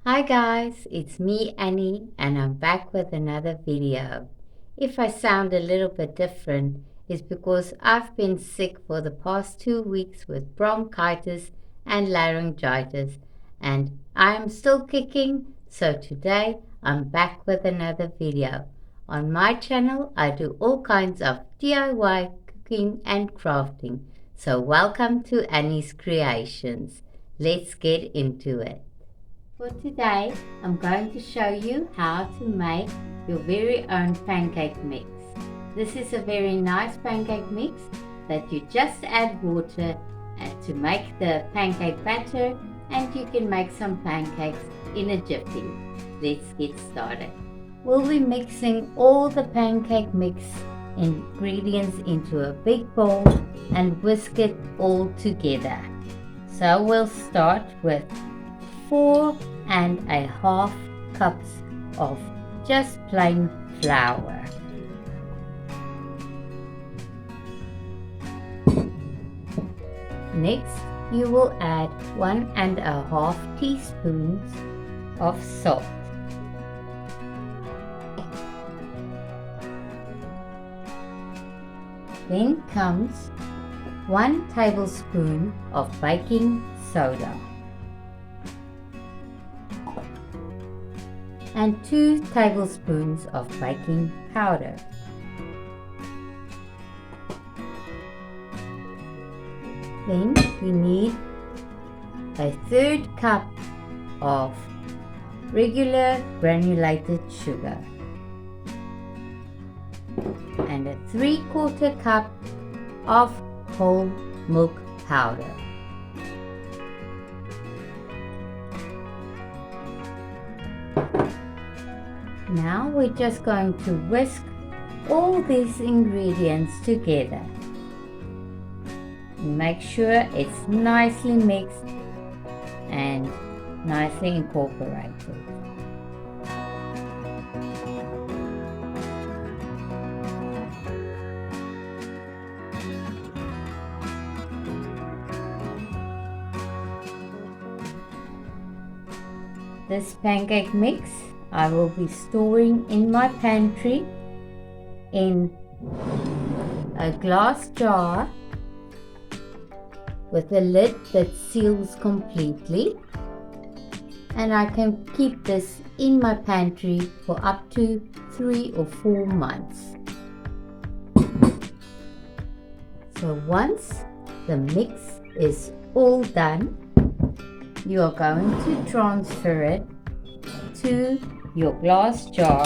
Hi guys, it's me Annie and I'm back with another video. If I sound a little bit different, it's because I've been sick for the past 2 weeks with bronchitis and laryngitis and I'm still kicking, so today I'm back with another video. On my channel I do all kinds of DIY cooking and crafting, so welcome to Annie's Creations. Let's get into it. For today, I'm going to show you how to make your very own pancake mix. This is a very nice pancake mix that you just add water to make the pancake batter, and you can make some pancakes in a jiffy. Let's get started. We'll be mixing all the pancake mix ingredients into a big bowl and whisk it all together. So we'll start with 4.5 cups of just plain flour. Next, you will add 1.5 teaspoons of salt. Then comes 1 tablespoon of baking soda and 2 tablespoons of baking powder. Then we need a 1/3 cup of regular granulated sugar and a 3/4 cup of whole milk powder. Now we're just going to whisk all these ingredients together. Make sure it's nicely mixed and nicely incorporated. This pancake mix I will be storing in my pantry in a glass jar with a lid that seals completely, and I can keep this in my pantry for up to 3 or 4 months. So once the mix is all done, you are going to transfer it to your glass jar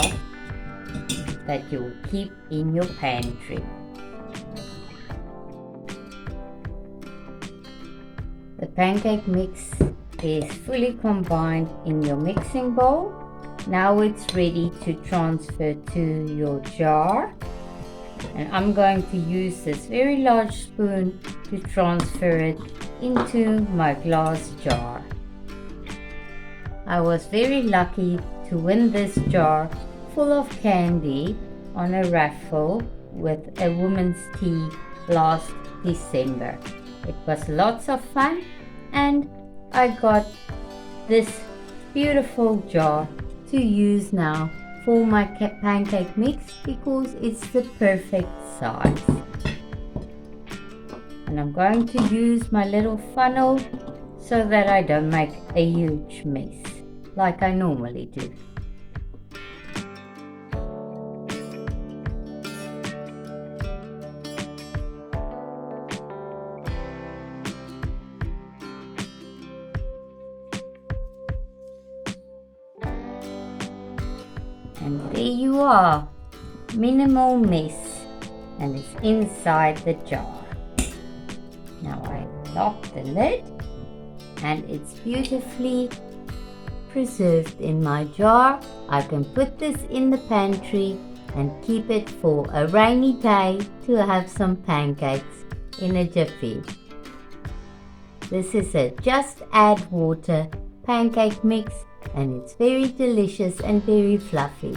that you will keep in your pantry. The pancake mix is fully combined in your mixing bowl. Now it's ready to transfer to your jar, and I'm going to use this very large spoon to transfer it into my glass jar. I was very lucky to win this jar full of candy on a raffle with a woman's tea last December. It was lots of fun, and I got this beautiful jar to use now for my pancake mix because it's the perfect size. And I'm going to use my little funnel so that I don't make a huge mess like I normally do. And there you are, minimal mess, and it's inside the jar. Now I lock the lid, and it's beautifully preserved in my jar. I can put this in the pantry and keep it for a rainy day to have some pancakes in a jiffy. This is a just add water pancake mix, and it's very delicious and very fluffy.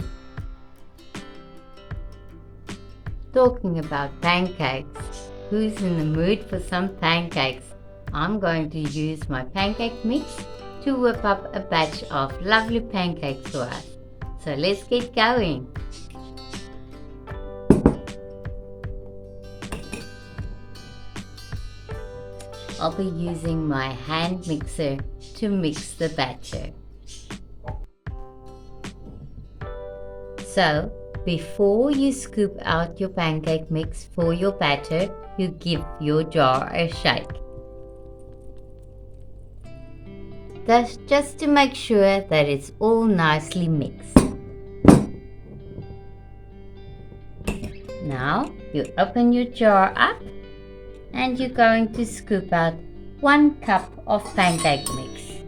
Talking about pancakes, who's in the mood for some pancakes? I'm going to use my pancake mix to whip up a batch of lovely pancakes for us. So let's get going. I'll be using my hand mixer to mix the batter. So, before you scoop out your pancake mix for your batter, you give your jar a shake. That's just to make sure that it's all nicely mixed. Now, you open your jar up and you're going to scoop out 1 cup of pancake mix.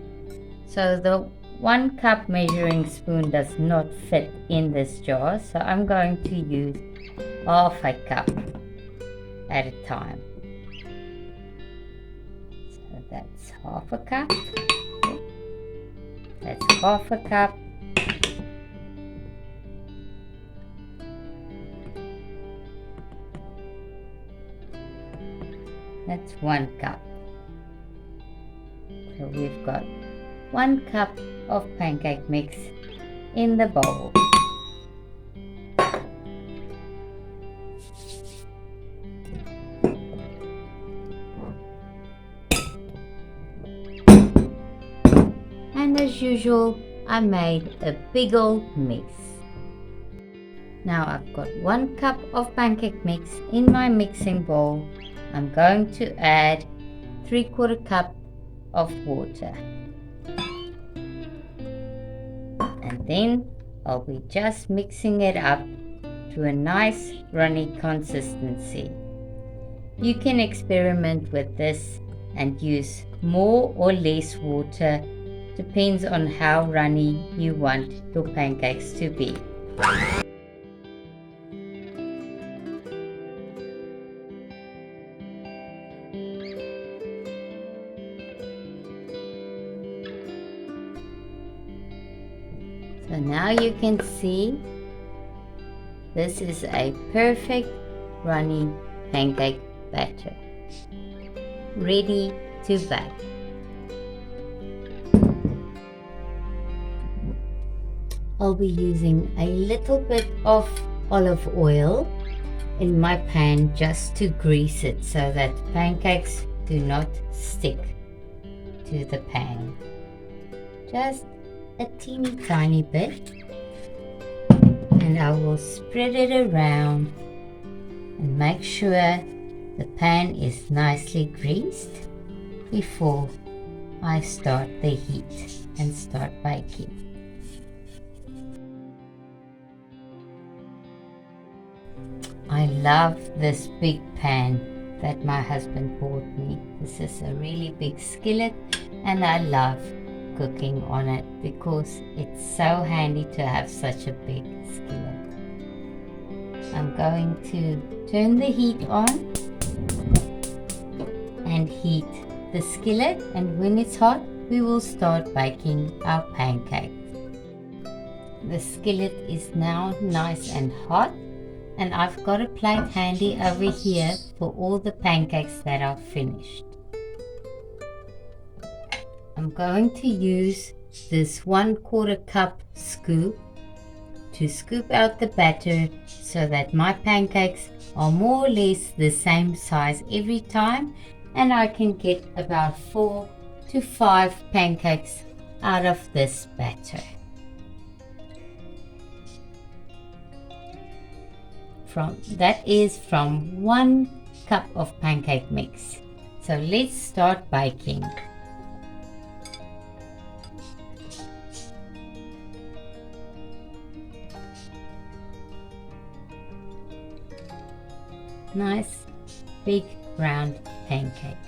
So the 1 cup measuring spoon does not fit in this jar, so I'm going to use half a cup at a time. So that's half a cup. That's half a cup. That's 1 cup. So we've got 1 cup of pancake mix in the bowl. And as usual, I made a big old mix. Now I've got 1 cup of pancake mix in my mixing bowl. I'm going to add 3/4 cup of water. And then I'll be just mixing it up to a nice runny consistency. You can experiment with this and use more or less water, depends on how runny you want your pancakes to be. So now you can see this is a perfect runny pancake batter, ready to bake. I'll be using a little bit of olive oil in my pan just to grease it so that pancakes do not stick to the pan. Just a teeny tiny bit, and I will spread it around and make sure the pan is nicely greased before I start the heat and start baking. I love this big pan that my husband bought me. This is a really big skillet and I love cooking on it because it's so handy to have such a big skillet. I'm going to turn the heat on and heat the skillet, and when it's hot we will start baking our pancakes. The skillet is now nice and hot, and I've got a plate handy over here for all the pancakes that are finished. I'm going to use this 1/4 cup scoop to scoop out the batter so that my pancakes are more or less the same size every time, and I can get about 4 to 5 pancakes out of this batter. That is from 1 cup of pancake mix. So let's start baking. Nice big round pancakes.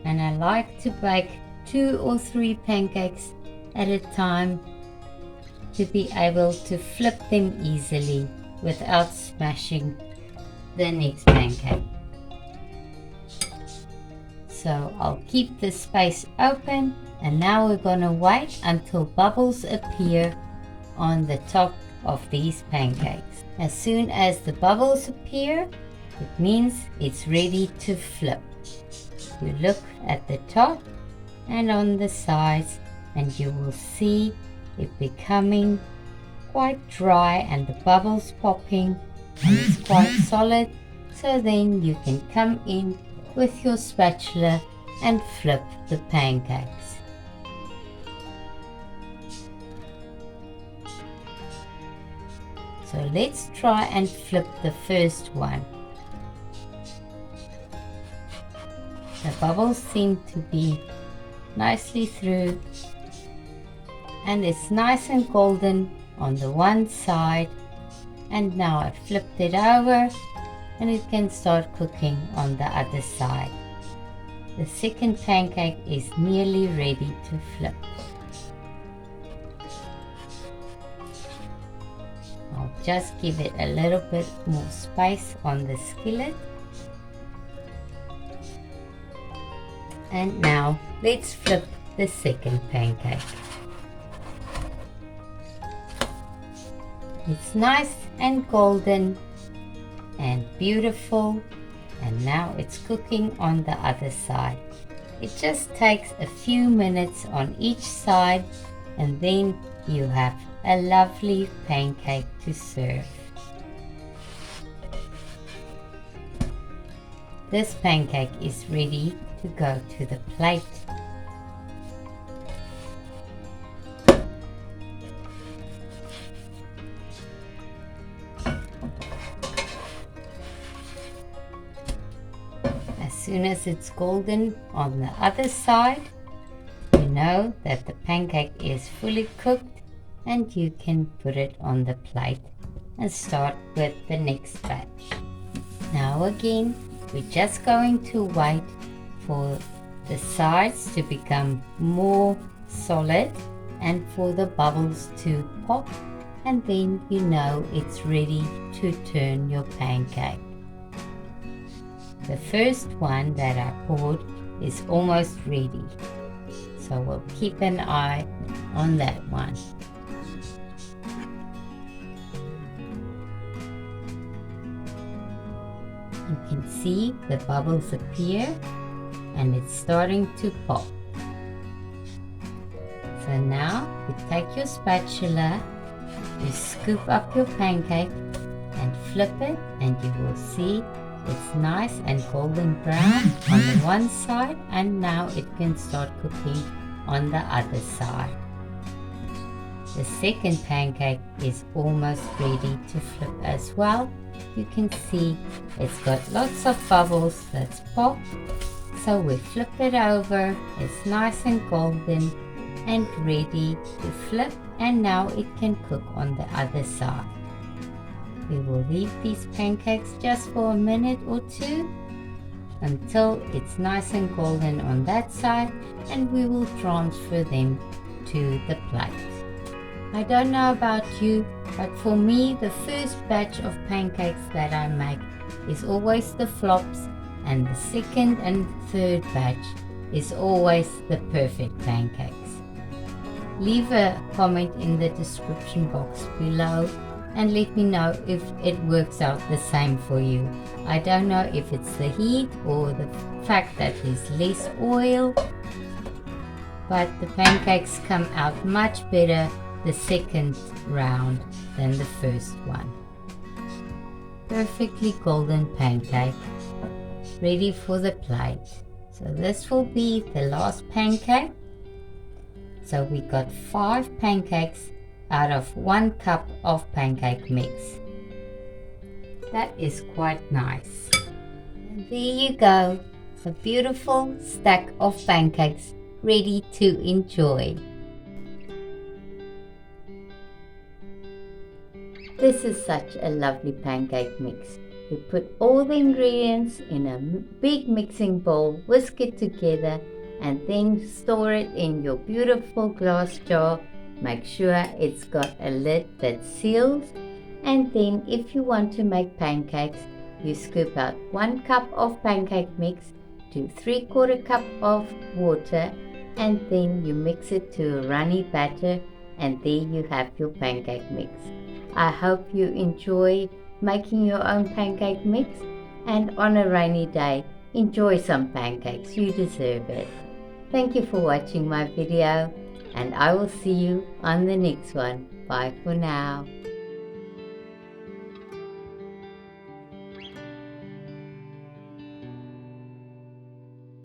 And I like to bake 2 or 3 pancakes at a time to be able to flip them easily without smashing the next pancake. So I'll keep the space open, and now we're gonna wait until bubbles appear on the top of these pancakes. As soon as the bubbles appear, it means it's ready to flip. You look at the top and on the sides, and you will see it becoming quite dry and the bubbles popping, and it's quite solid. So then you can come in with your spatula and flip the pancakes. So let's try and flip the first one. The bubbles seem to be nicely through, and it's nice and golden on the one side. And now I've flipped it over, and it can start cooking on the other side. The second pancake is nearly ready to flip. I'll just give it a little bit more space on the skillet. And now let's flip the second pancake. It's nice and golden and beautiful, and now it's cooking on the other side. It just takes a few minutes on each side, and then you have a lovely pancake to serve. This pancake is ready to go to the plate. As soon as it's golden on the other side, you know that the pancake is fully cooked, and you can put it on the plate and start with the next batch. Now again, we're just going to wait for the sides to become more solid and for the bubbles to pop, and then you know it's ready to turn your pancake. The first one that I poured is almost ready, so we'll keep an eye on that one. You can see the bubbles appear, and it's starting to pop. So now you take your spatula, you scoop up your pancake and flip it, and you will see it's nice and golden brown on the one side, and now it can start cooking on the other side. The second pancake is almost ready to flip as well. You can see it's got lots of bubbles that's popped. So we flip it over, it's nice and golden and ready to flip, and now it can cook on the other side. We will leave these pancakes just for a minute or two until it's nice and golden on that side, and we will transfer them to the plate. I don't know about you, but for me the first batch of pancakes that I make is always the flops, and the second and third batch is always the perfect pancakes. Leave a comment in the description box below and let me know if it works out the same for you. I don't know if it's the heat or the fact that there's less oil, but the pancakes come out much better the second round than the first one. Perfectly golden pancake, ready for the plate. So this will be the last pancake. So we got 5 pancakes out of 1 cup of pancake mix. That is quite nice. And there you go, a beautiful stack of pancakes ready to enjoy. This is such a lovely pancake mix. You put all the ingredients in a big mixing bowl, whisk it together, and then store it in your beautiful glass jar. Make sure it's got a lid that seals, and then if you want to make pancakes, you scoop out 1 cup of pancake mix, to 3/4 cup of water, and then you mix it to a runny batter, and there you have your pancake mix. I hope you enjoy making your own pancake mix, and on a rainy day, enjoy some pancakes. You deserve it. Thank you for watching my video, and I will see you on the next one. Bye for now.